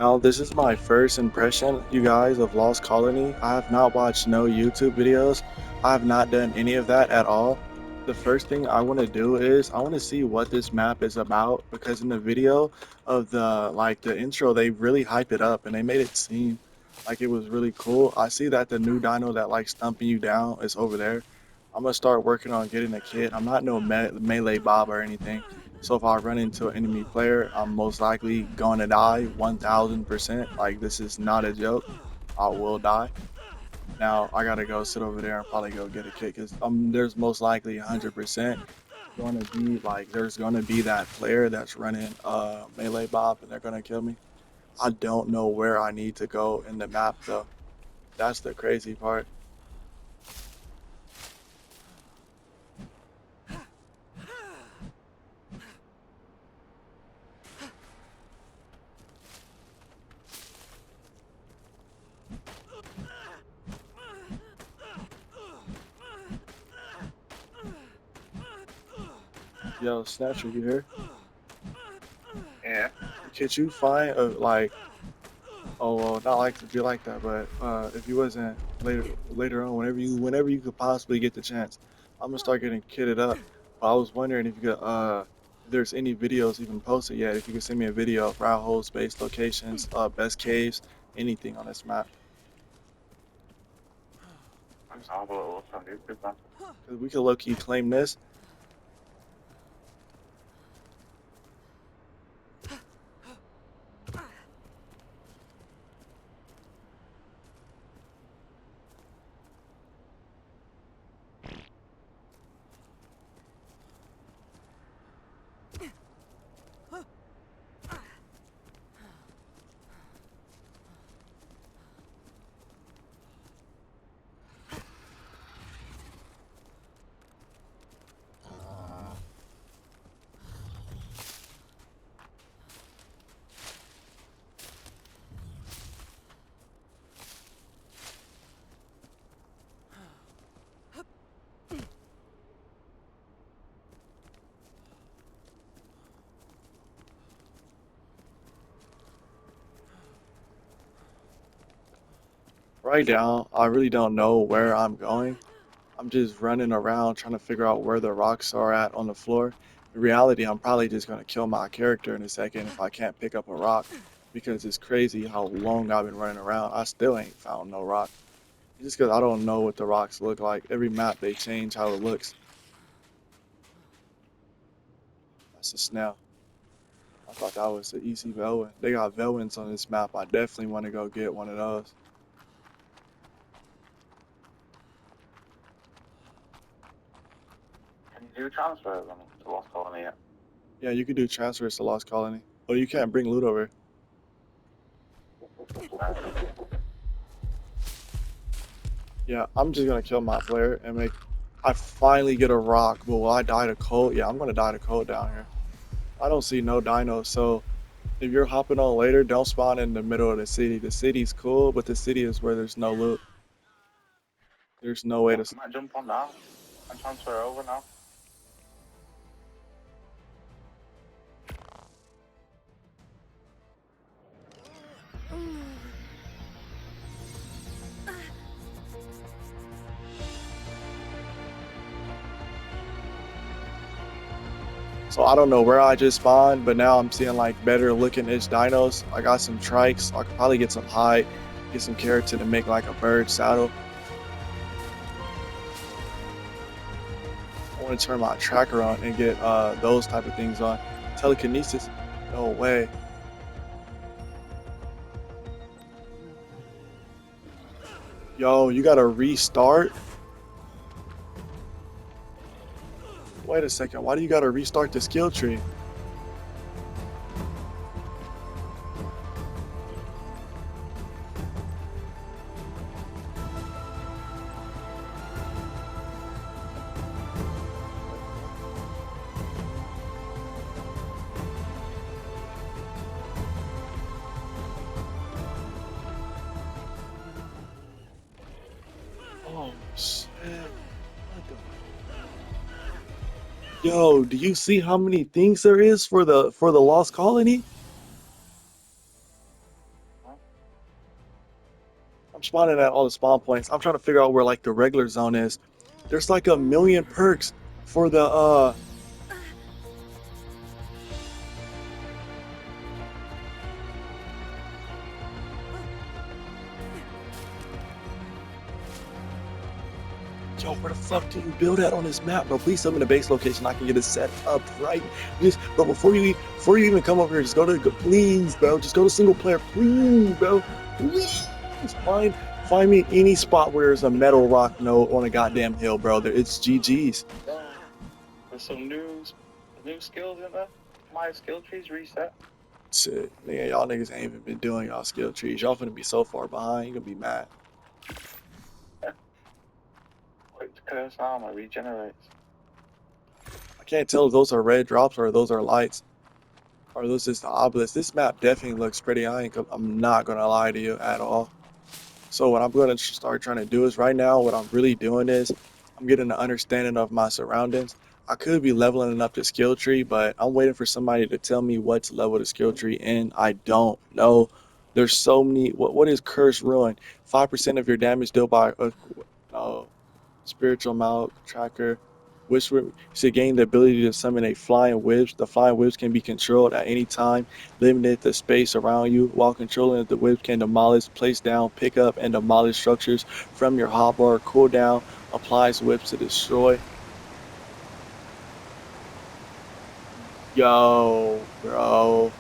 Now, this is my first impression, you guys, of Lost Colony. I have not watched no YouTube videos. I have not done any of that at all. The first thing I want to do is I want to see what this map is about because in the video of the intro, they really hype it up and they made it seem like it was really cool. I see that the new dino that like stumping you down is over there. I'm gonna start working on getting a kit. I'm not no melee Bob or anything. So if I run into an enemy player, I'm most likely going to die 1000%. Like this is not a joke. I will die. Now I gotta go sit over there and probably go get a kick because there's most likely 100% going to be like there's going to be that player that's running melee Bob and they're gonna kill me. I don't know where I need to go in the map though. That's the crazy part. Yo, Snatcher, you here? Yeah. Could you find a like Oh well, not like to be like that, but if you wasn't later on, whenever you could possibly get the chance, I'm gonna start getting kitted up. But I was wondering if you could if there's any videos even posted yet, if you could send me a video of route holes, space locations, best caves, anything on this map. I'm sorry, but what's on YouTube, man? Cause we could low key claim this. Right now, I really don't know where I'm going. I'm just running around trying to figure out where the rocks are at on the floor. In reality, I'm probably just gonna kill my character in a second if I can't pick up a rock because it's crazy how long I've been running around. I still ain't found no rock. Just because I don't know what the rocks look like. Every map they change how it looks. That's a snail. I thought that was the easy Velwin. They got Velwins on this map. I definitely want to go get one of those. Can you do transfers on the Lost Colony yet? Yeah, you can do transfers to Lost Colony. Oh, you can't bring loot over. Yeah, I'm just gonna kill my player and make. I finally get a rock, but will I die to cold? Yeah, I'm gonna die to cold down here. I don't see no dinos, so if you're hopping on later, don't spawn in the middle of the city. The city's cool, but the city is where there's no loot. There's no way Yeah, to. I might jump on now and transfer over now. So I don't know where I just spawned, but now I'm seeing like better looking ish dinos. I got some trikes. I could probably get some hide, get some keratin and make like a bird saddle. I want to turn my tracker on and get those type of things on. Telekinesis? No way. Yo, you gotta restart? Wait a second, why do you gotta restart the skill tree? Oh shit. What the... Yo, do you see how many things there is for the Lost Colony? I'm spawning at all the spawn points. I'm trying to figure out where like the regular zone is. There's like a million perks for the Yo, where the fuck do you build at on this map, bro? Please tell me the base location. I can get it set up right. Just, bro, before you even come over here, just please, bro. Just go to single player, please, bro. Please find me any spot where there's a metal rock node on a goddamn hill, bro. It's GG's. There's some new skills in there. My skill trees reset. Shit, nigga, y'all niggas ain't even been doing y'all skill trees. Y'all finna be so far behind. You gonna be mad. Quick to curse armor regenerates. I can't tell if those are red drops or those are lights. Or those just the obelisks. This map definitely looks pretty. I'm not gonna lie to you at all. So what I'm going to start trying to do is right now, what I'm really doing is I'm getting an understanding of my surroundings. I could be leveling up the skill tree, but I'm waiting for somebody to tell me what to level the skill tree in. I don't know. There's so many. What is Curse Ruin? 5% of your damage dealt by spiritual mount tracker. Which should gain the ability to summon a flying whip. The flying whips can be controlled at any time, limited the space around you. While controlling it, the whip can demolish, place down, pick up, and demolish structures from your hotbar. Cooldown applies whips to destroy. Yo, bro.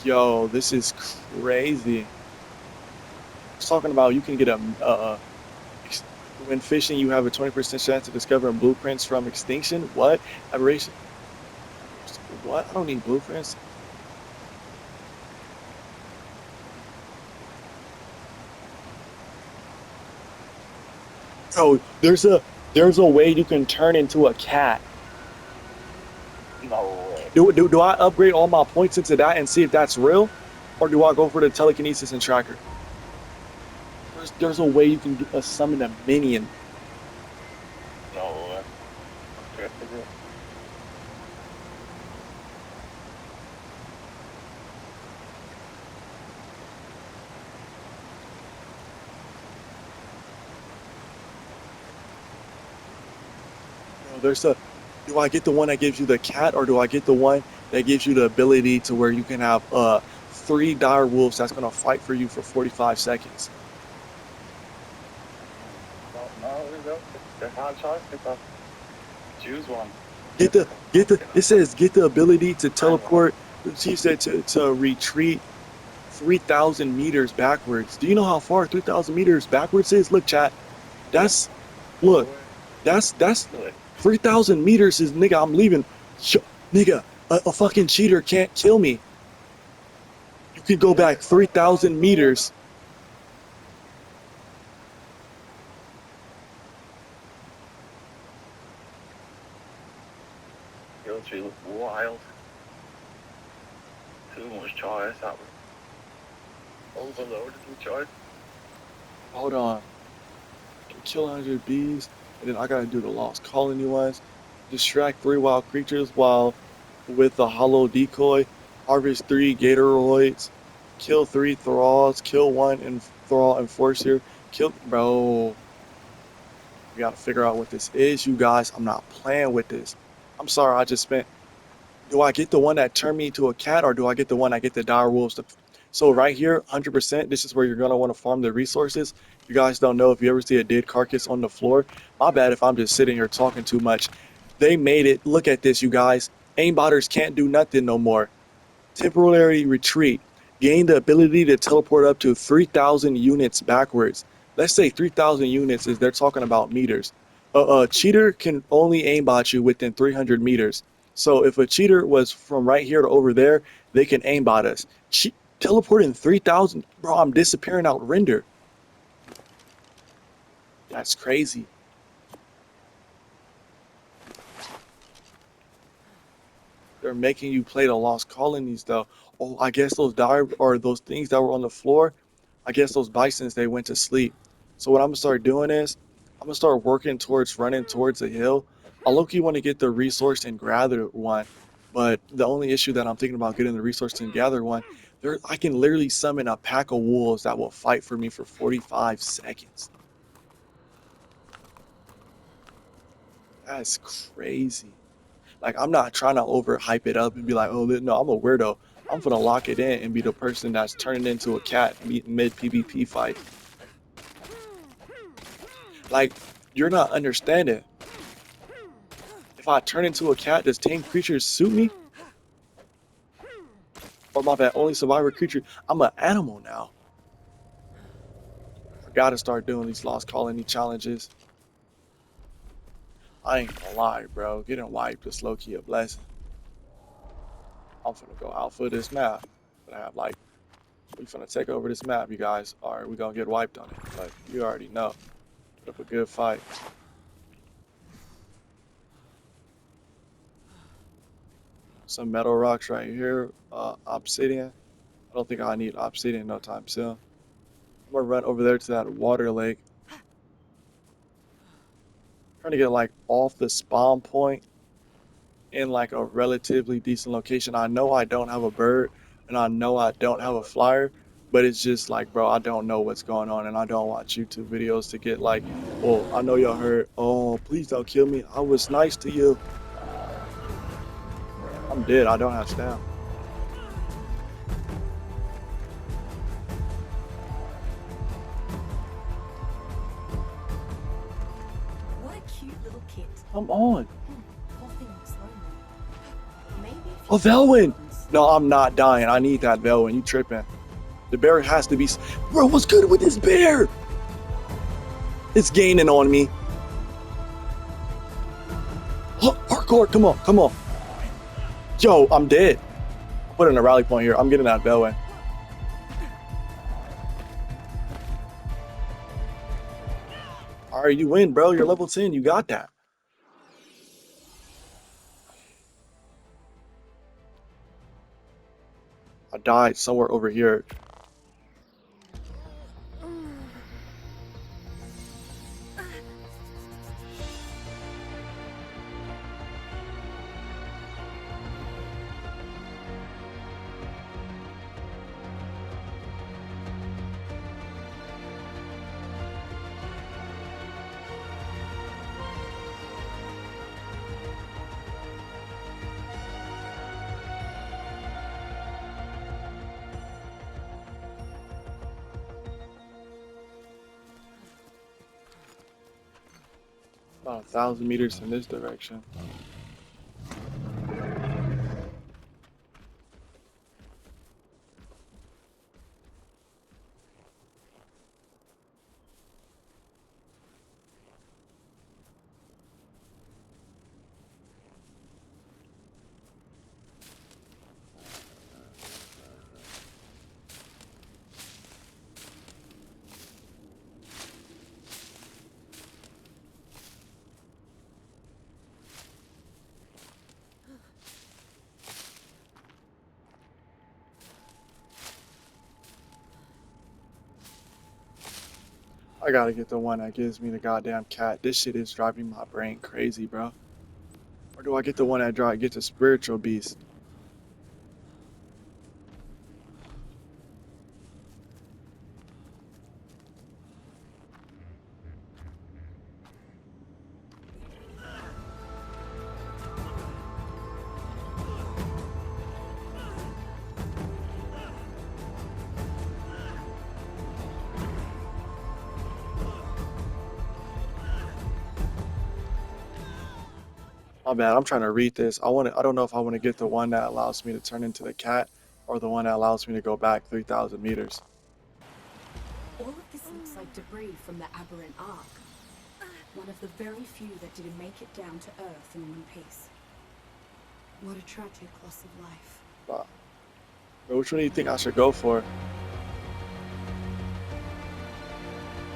Yo, this is crazy. It's talking about you can get when fishing, you have a 20% chance of discovering blueprints from extinction. What? Aberration. What? I don't need blueprints. Oh, there's a way you can turn into a cat. No way. Do I upgrade all my points into that and see if that's real, or do I go for the telekinesis and tracker? There's a way you can summon a minion. No way. Okay, is it? There's a. Do I get the one that gives you the cat, or do I get the one that gives you the ability to where you can have 3 dire wolves that's gonna fight for you for 45 seconds? Don't know. It's a hard choice because choose one. It says get the ability to teleport. She said to retreat 3,000 meters backwards. Do you know how far 3,000 meters backwards is? Look, chat. That's look. That's 3,000 meters is nigga. I'm leaving. Nigga, a fucking cheater can't kill me. You can go back 3,000 meters. Skill tree look wild. Too much choice. That was overloaded with choice. Hold on. Kill 100 bees, and then I gotta do the lost colony ones. Distract 3 wild creatures while with a hollow decoy. Harvest 3 gatoroids. Kill 3 thralls. Kill 1 and thrall enforcer. Kill, bro. We gotta figure out what this is, you guys. I'm not playing with this. I'm sorry, I just spent. Do I get the one that turned me into a cat, or do I get the one that get the dire wolves? So right here, 100%, this is where you're gonna want to farm the resources. You guys don't know if you ever see a dead carcass on the floor. My bad if I'm just sitting here talking too much. They made it. Look at this, you guys. Aimbotters can't do nothing no more. Temporary retreat. Gain the ability to teleport up to 3,000 units backwards. Let's say 3,000 units is they're talking about meters. A cheater can only aimbot you within 300 meters. So if a cheater was from right here to over there, they can aimbot us. Teleporting 3,000, bro, I'm disappearing out render. That's crazy. They're making you play the lost colonies though. Oh, I guess those dire or those things that were on the floor, I guess those bisons they went to sleep. So what I'm gonna start doing is I'm gonna start working towards running towards a hill. I low-key want to get the resource and gather one. But the only issue that I'm thinking about getting the resource to gather one, I can literally summon a pack of wolves that will fight for me for 45 seconds. That's crazy. Like, I'm not trying to overhype it up and be like, oh, no, I'm a weirdo. I'm gonna lock it in and be the person that's turning into a cat mid PvP fight. Like, you're not understanding. If I turn into a cat, does tame creatures suit me? Or my bad, only survivor creature? I'm an animal now. I gotta start doing these Lost Colony challenges. I ain't gonna lie, bro. Getting wiped is low-key a blessing. I'm finna go alpha this map. But I have like, we finna take over this map, you guys. Alright, we gonna get wiped on it. But you already know. Put up a good fight. Some metal rocks right here. Obsidian. I don't think I need obsidian no time soon. I'm gonna run over there to that water lake. Trying to get like off the spawn point in like a relatively decent location. I know I don't have a bird and I know I don't have a flyer, but it's just like, bro, I don't know what's going on and I don't watch YouTube videos to get like, well, I know y'all heard, oh, please don't kill me. I was nice to you. I'm dead. I don't have stamina. What a cute little kit. Come on. Coughing slowly. Maybe if Oh, you Velwyn. No, I'm not dying. I need that Velwyn. You tripping. The bear has to be. Bro, what's good with this bear? It's gaining on me. Oh, parkour. Come on. Come on. Yo, I'm dead. Put in a rally point here. I'm getting that Velwyn. All right, you win, bro. You're level 10. You got that. I died somewhere over here. About 1,000 meters in this direction. I gotta get the one that gives me the goddamn cat. This shit is driving my brain crazy, bro. Or do I get the one that gets a spiritual beast? My bad, I'm trying to read this. I don't know if I want to get the one that allows me to turn into the cat or the one that allows me to go back 3,000 meters. all of this looks like debris from the aberrant ark. One of the very few that didn't make it down to Earth in one piece. What a tragic loss of life. Wow. But which one do you think I should go for?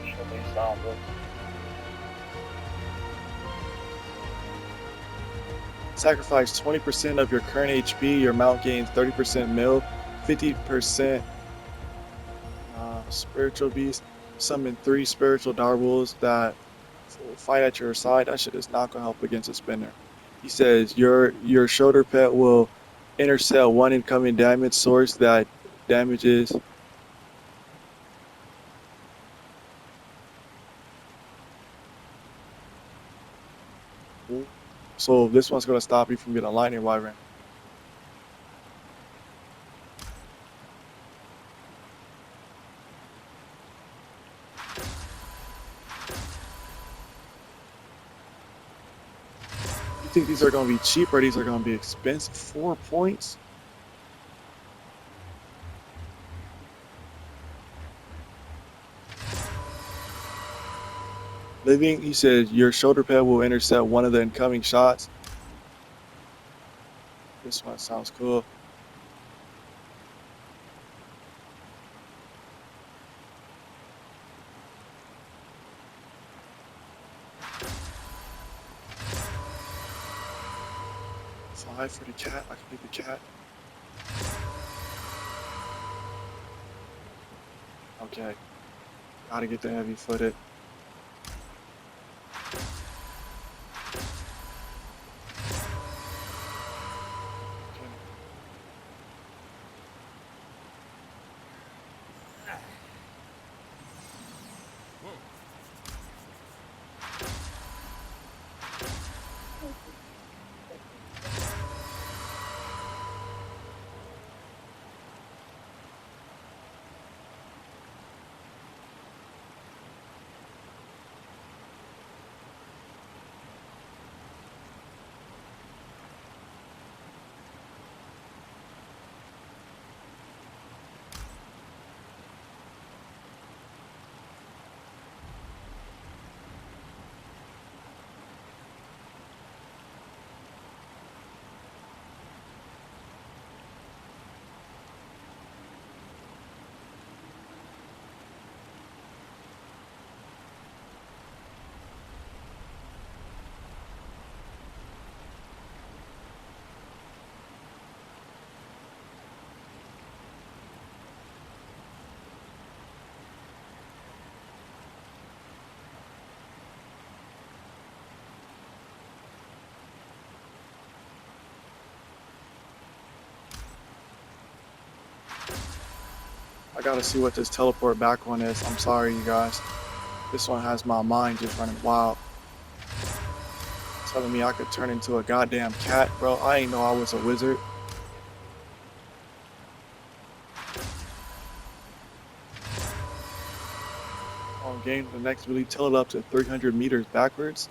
Show me sound, bro. Sacrifice 20% of your current HP. Your mount gains 30% mil, 50% spiritual beast. Summon 3 spiritual direwolves that fight at your side. That shit is not gonna help against a spinner. He says your shoulder pet will intercept one incoming damage source that damages. So this one's gonna stop you from getting a lightning wyvern. You think these are gonna be cheap or these are gonna be expensive? 4 points? Living, he says your shoulder pad will intercept one of the incoming shots. This one sounds cool. Five for the cat. I can get the cat. Okay. Gotta get the heavy footed. I gotta see what this teleport back one is. I'm sorry, you guys. This one has my mind just running wild. Telling me I could turn into a goddamn cat, bro. I ain't know I was a wizard. On game, the next really tell it up to 300 meters backwards.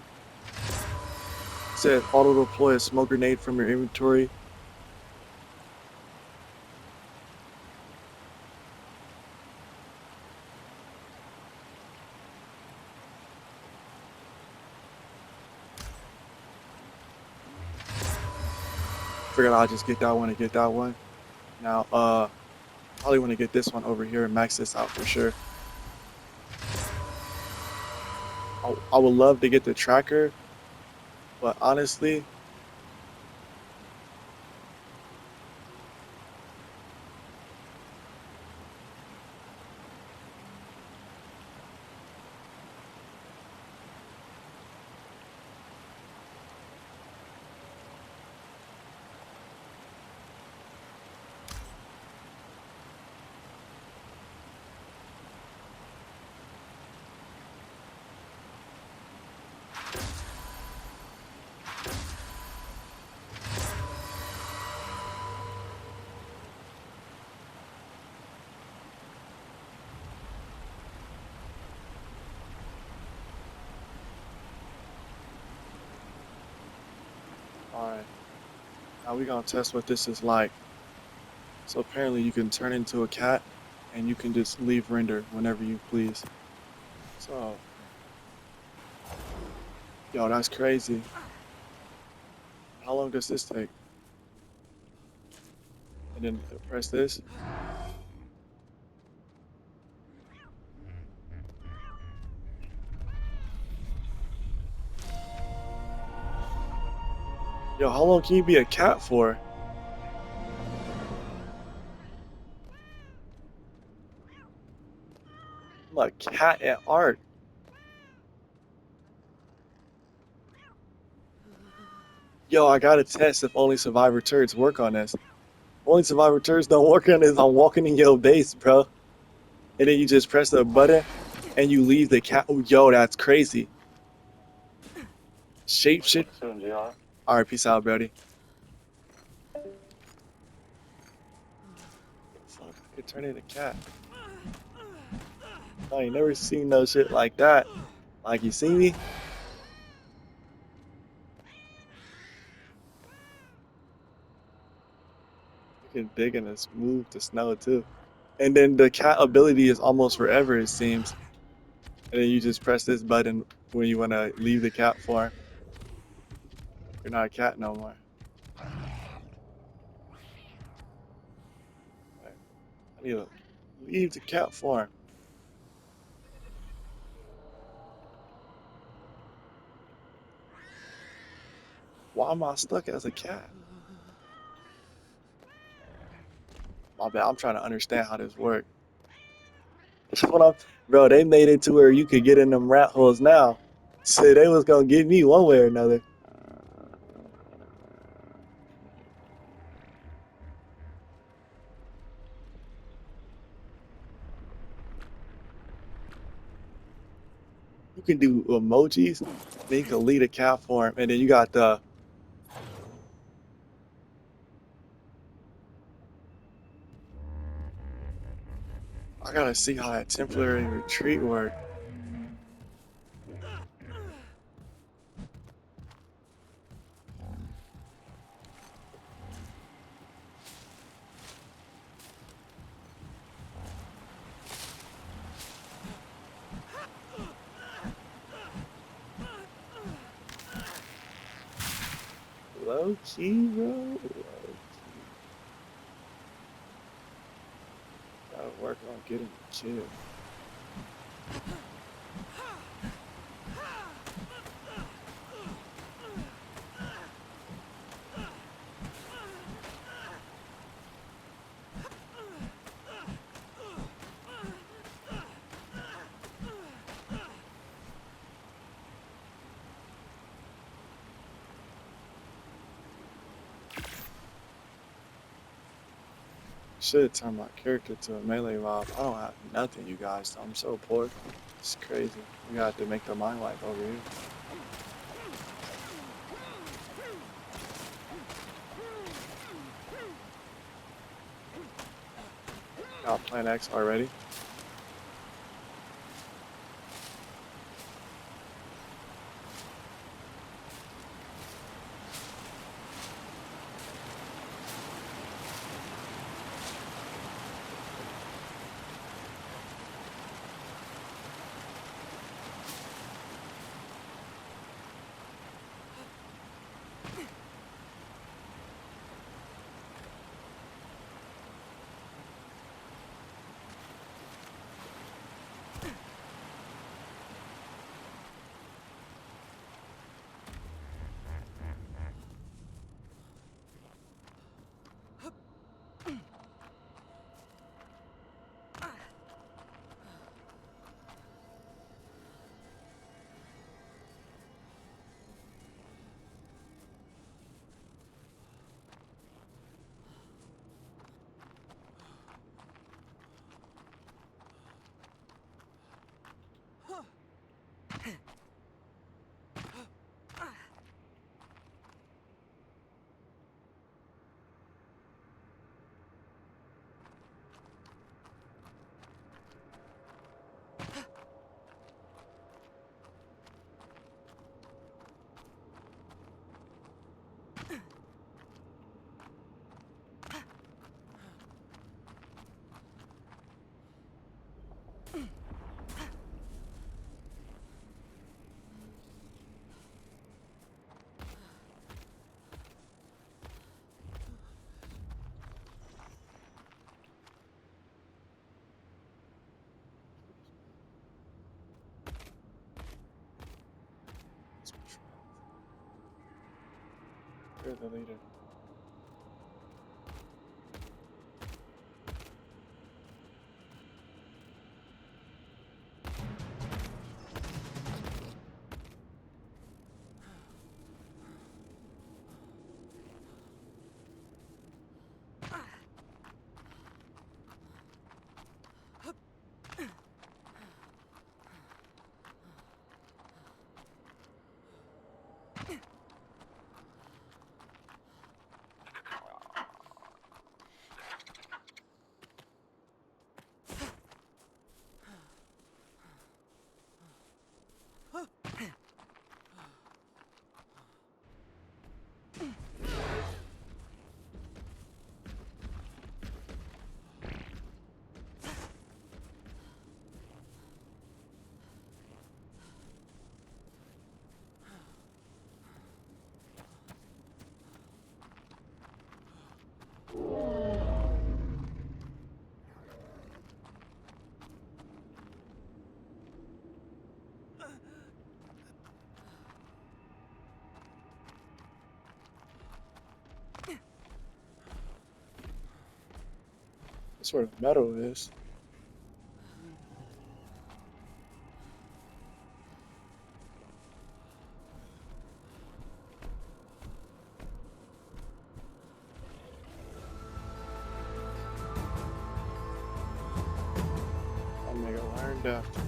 Said auto deploy a smoke grenade from your inventory. Figured I'll just get that one and get that one. Now, probably want to get this one over here and max this out for sure. I would love to get the tracker, but honestly, alright. Now we're gonna test what this is like. So apparently you can turn into a cat and you can just leave render whenever you please. So, yo, that's crazy. How long does this take? And then press this. Yo, how long can you be a cat for? I'm a cat at art. Yo, I gotta test if only survivor turrets work on this. Only survivor turrets don't work on this. I'm walking in your base, bro. And then you just press the button and you leave the cat. Oh, yo, that's crazy. Shape shit. Soon, JR. Alright, peace out, Brody. Fuck, I could turn into a cat. I ain't never seen no shit like that. Like, you see me? You can dig in and smooth the snow too. And then the cat ability is almost forever, it seems. And then you just press this button when you want to leave the cat form. You're not a cat no more. I need to leave the cat form. Why am I stuck as a cat? My bad, I'm trying to understand how this works. Bro, they made it to where you could get in them rat holes now. So they was gonna get me one way or another. You can do emojis, then you can lead a cat form, and then you got the I gotta see how that temporary retreat works. Low key, bro. Low key. Gotta work on getting the kill. Should turn my character to a melee mob. I don't have nothing, you guys. I'm so poor. It's crazy. We got to make the mind wipe over here. Got Plan X already. You're the leader. That's where the metal is. Omega learned after.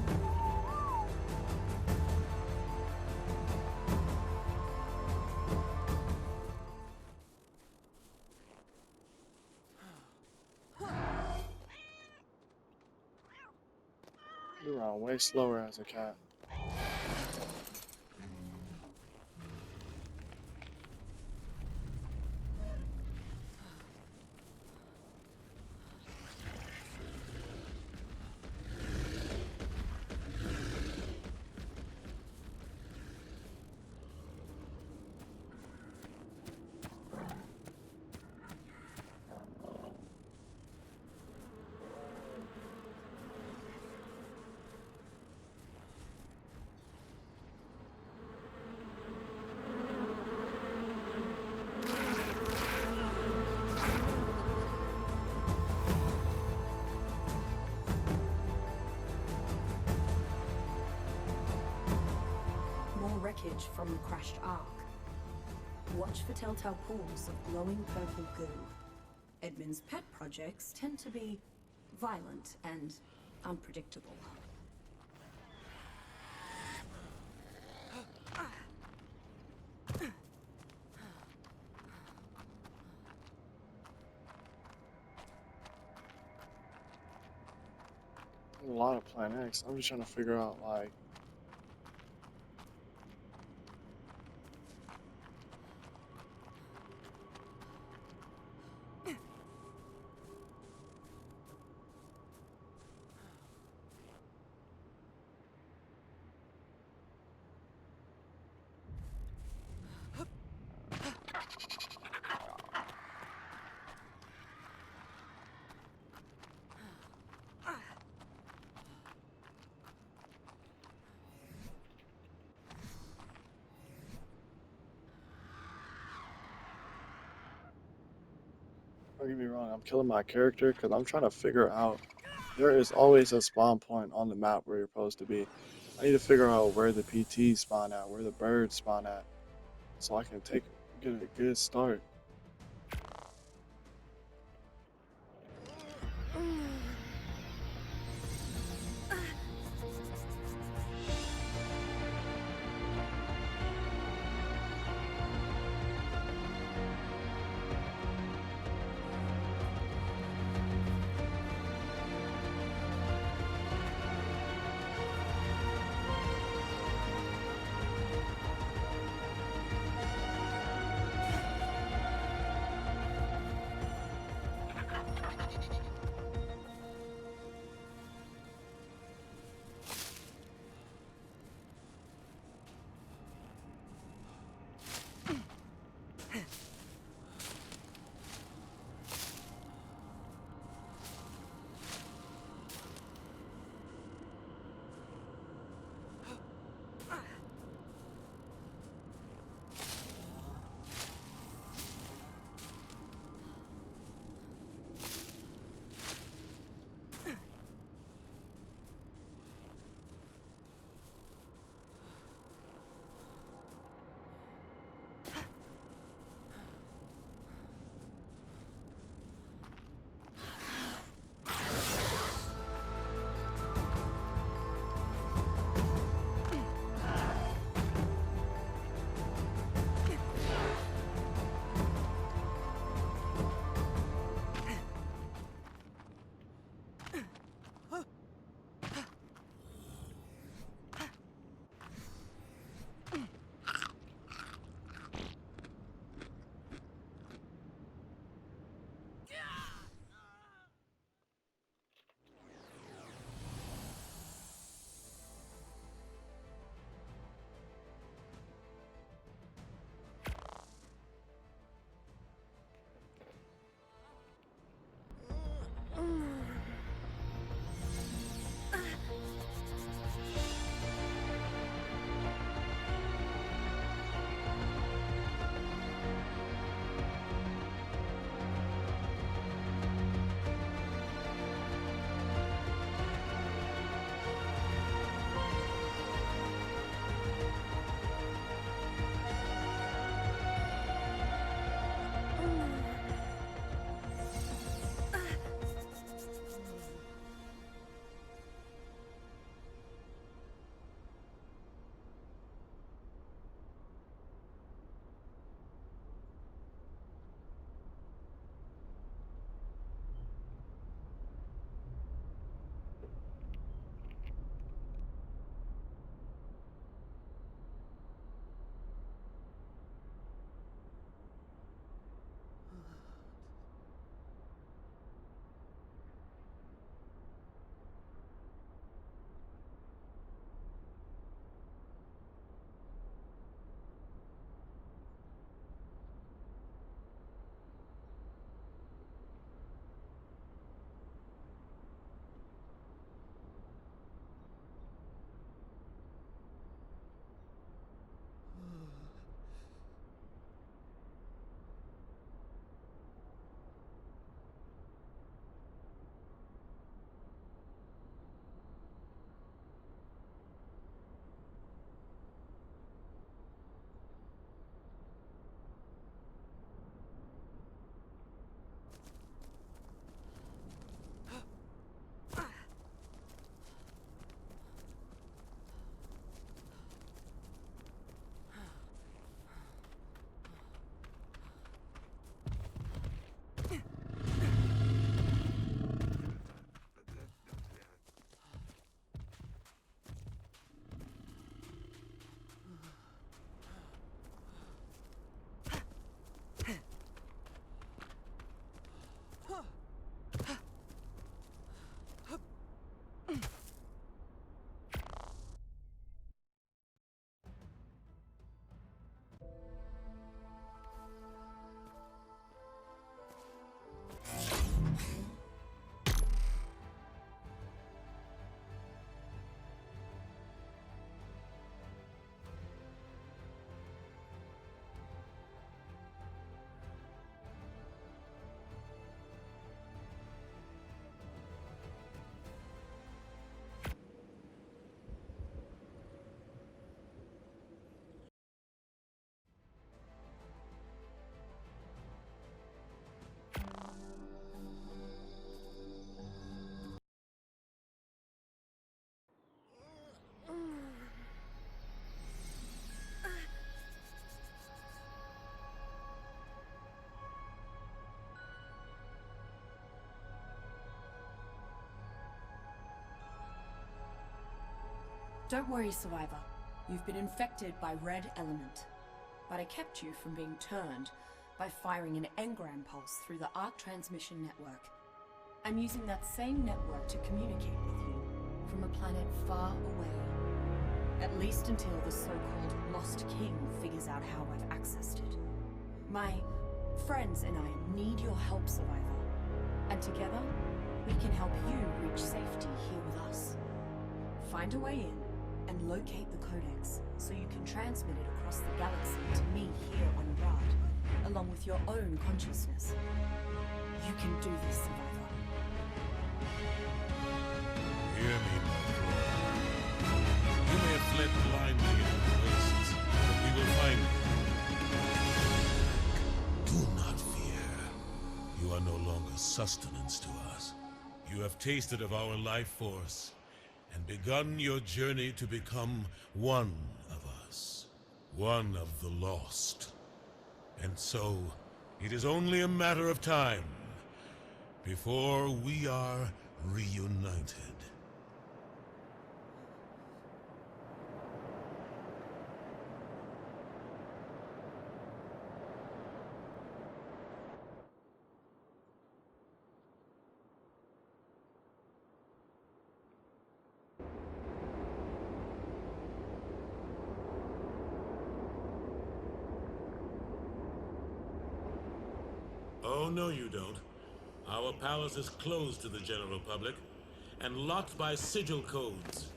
You run way slower as a cat. More wreckage from the crashed Ark. Watch for telltale pools of glowing purple goo. Edmund's pet projects tend to be violent and unpredictable. A lot of Plan X. I'm just trying to figure out like don't get me wrong, I'm killing my character because I'm trying to figure out. There is always a spawn point on the map where you're supposed to be. I need to figure out where the PTs spawn at, where the birds spawn at, so I can get a good start. Don't worry, Survivor. You've been infected by Red Element. But I kept you from being turned by firing an engram pulse through the Arc Transmission Network. I'm using that same network to communicate with you from a planet far away. At least until the so-called Lost King figures out how I've accessed it. My friends and I need your help, Survivor. And together, we can help you reach safety here with us. Find a way in and locate the Codex so you can transmit it across the galaxy to me here on Rad, along with your own consciousness. You can do this, Survivor. Hear me, my friend. You may have fled blindly into the wastes, but we will find you. Do not fear. You are no longer sustenance to us. You have tasted of our life force, and begun your journey to become one of us. One of the lost. And so, it is only a matter of time before we are reunited. Oh, no you don't. Our palace is closed to the general public, and locked by sigil codes.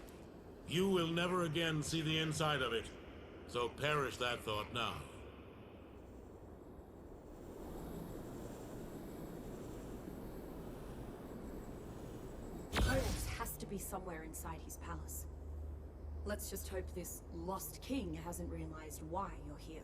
You will never again see the inside of it, so perish that thought now. The Codex has to be somewhere inside his palace. Let's just hope this Lost King hasn't realized why you're here.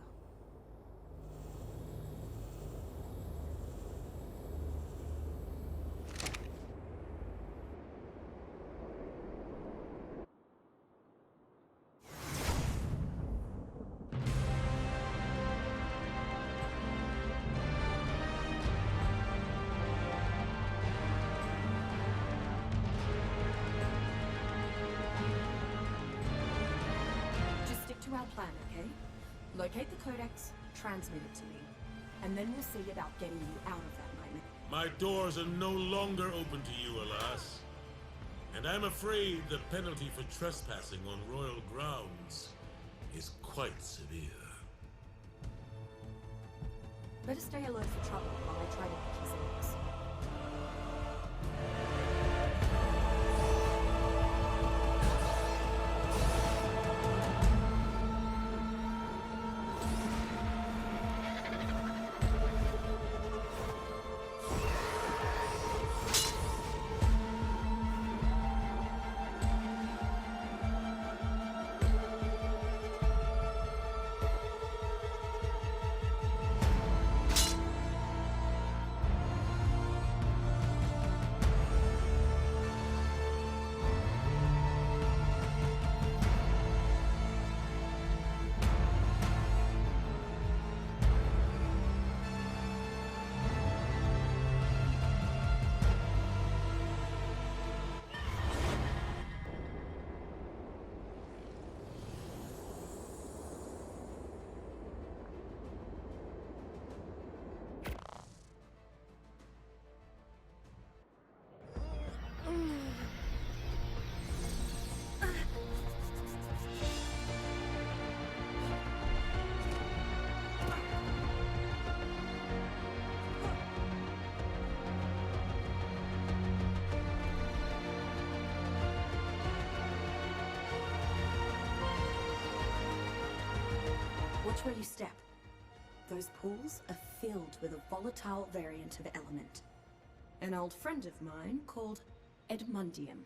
Our plan, okay? Locate the Codex, transmit it to me, and then we'll see about getting you out of that nightmare. My doors are no longer open to you, alas. And I'm afraid the penalty for trespassing on royal grounds is quite severe. Better stay alert for trouble while I try to pick his ears. Watch where you step. Those pools are filled with a volatile variant of element. An old friend of mine called Edmundium.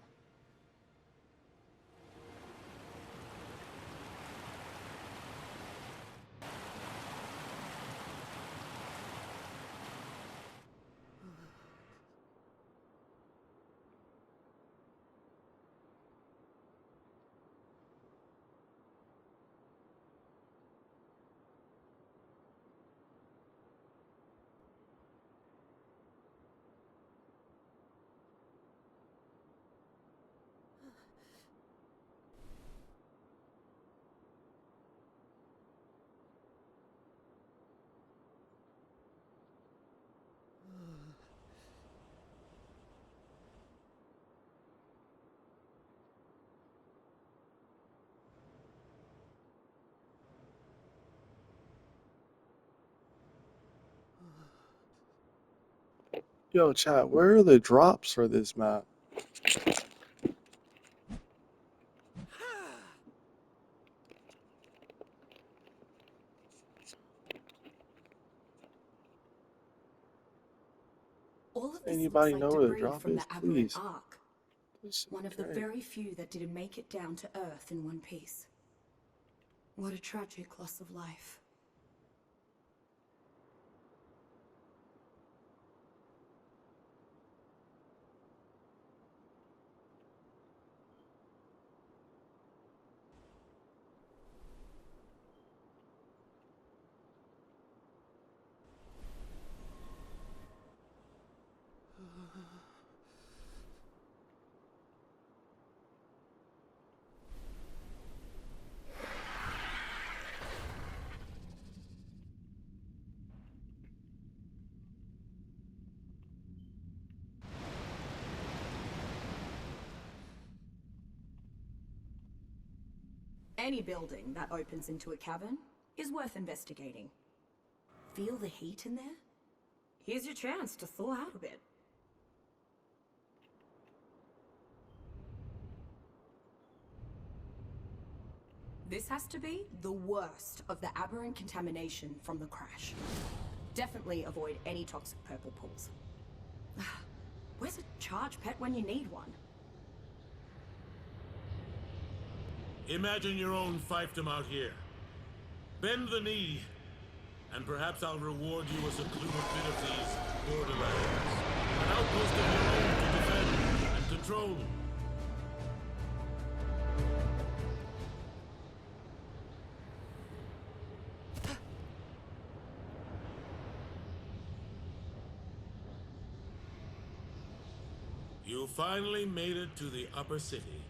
Yo, chat, where are the drops for this map? All of this looks Anybody like know where the debris drop from the is? aberrant Please. arc. This One is of the great. very few that didn't make it down to Earth in one piece. What a tragic loss of life. Any building that opens into a cavern is worth investigating. Feel the heat in there? Here's your chance to thaw out a bit. This has to be the worst of the aberrant contamination from the crash. Definitely avoid any toxic purple pools. Where's a charge pet when you need one? Imagine your own fiefdom out here. Bend the knee, and perhaps I'll reward you a secluded bit of these borderlands. An outpost of your own to defend and control. You finally made it to the upper city,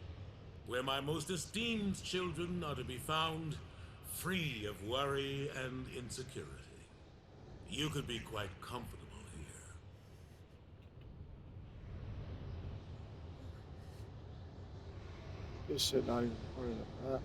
where my most esteemed children are to be found, free of worry and insecurity. You could be quite comfortable here. This shit not even part of the map.